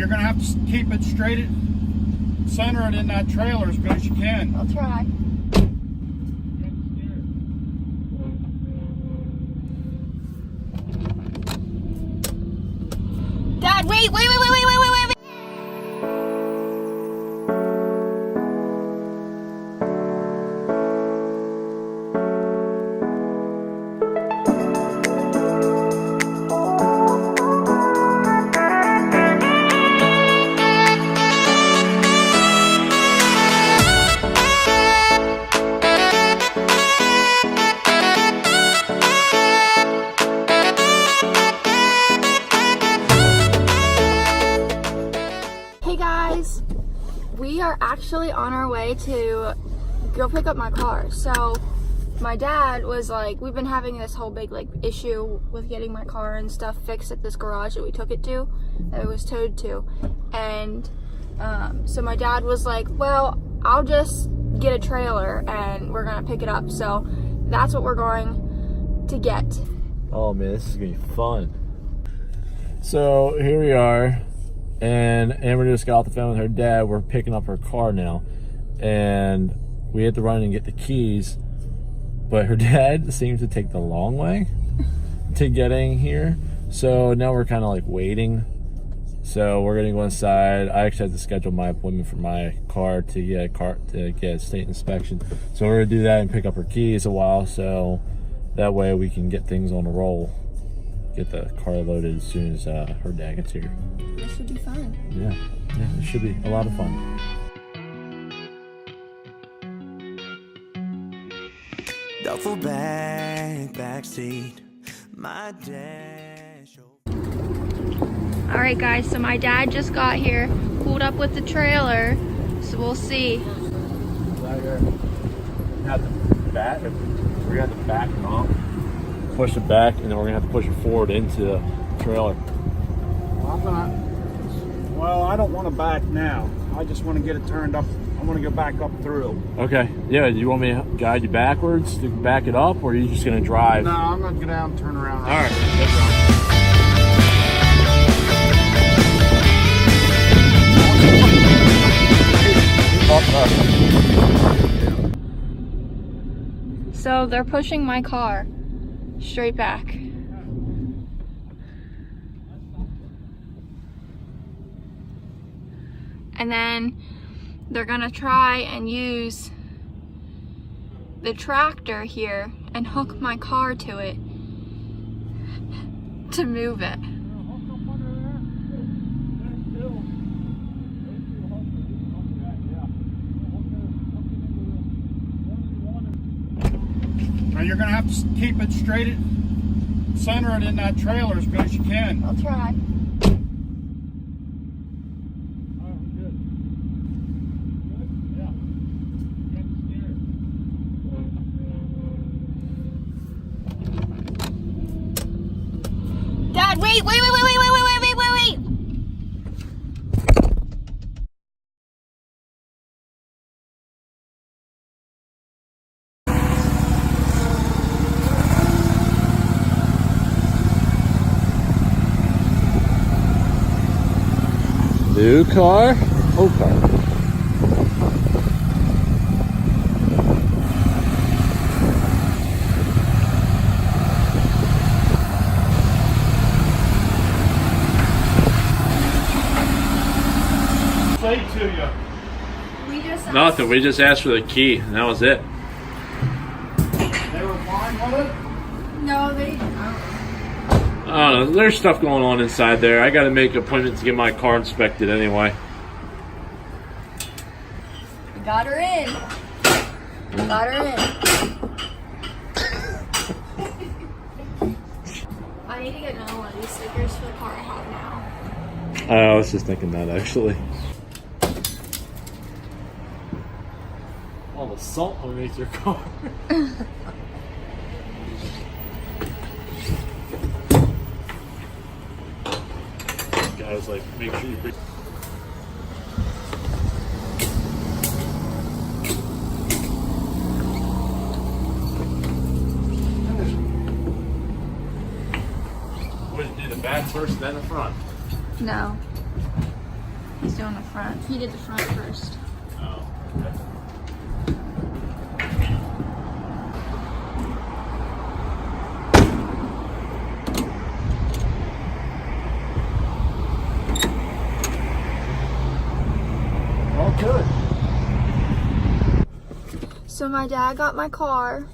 you're gonna have to keep it straight, center it in that trailer as good as you can. I'll try. Dad, wait. Hey guys, we are actually on our way to go pick up my car. So my dad was like, we've been having this whole big issue with getting my car and stuff fixed at this garage that we took it to, that it was towed to. And so my dad was like, well, I'll just get a trailer and we're gonna pick it up. So that's what we're going to get. Oh man, this is gonna be fun. So here we are, and Amber just got off the phone with her dad. We're picking up her car now, and we had to run and get the keys, but her dad seems to take the long way to getting here. So now we're kind of like waiting. So we're gonna go inside. I actually have to schedule my appointment for my car to get a state inspection. So we're gonna do that and pick up her keys a while, so that way we can get things on the roll. Get the car loaded as soon as her dad gets here. This should be fun. Yeah, it should be a lot of fun. Duffel bag, backseat, my dash. All right guys, so my dad just got here, pulled up with the trailer, so we'll see. Right here. We're gonna have to back it off, push it back, and then we're gonna have to push it forward into the trailer. Well, I don't want to back now. I just want to get it turned up. I want to go back up through. Okay. Yeah. Do you want me to guide you backwards to back it up, or are you just gonna drive? No, I'm gonna go down and turn around. All right. That's right. So they're pushing my car straight back. And then they're gonna try and use the tractor here and hook my car to it to move it. Now you're gonna have to keep it straight, center it in that trailer as good as you can. I'll try. Dad, wait. New car, old car. Say to you. Nothing. We just asked for the key, and that was it. They were fine with it? No, they. I don't know. There's stuff going on inside there. I got to make an appointment to get my car inspected anyway. We got her in. I need to get another one of these stickers for the car I have now. I was just thinking that actually. All the salt underneath your car. Guys, like, make sure you bring. Would you do the back first, then the front? No. doing the front. He did the front first. Oh, okay. All good. So my dad got my car.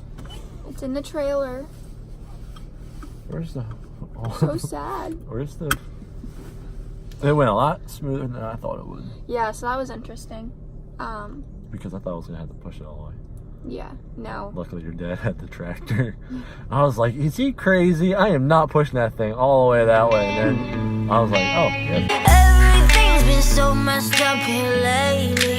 It's in the trailer. Where's the... So sad. Where's the... It went a lot smoother than I thought it would. Yeah, so that was interesting. Because I thought I was going to have to push it all the way. Yeah, no. Luckily your dad had the tractor. I was like, is he crazy? I am not pushing that thing all the way that way. And then I was like, oh, yeah. Everything's been so messed up here lately.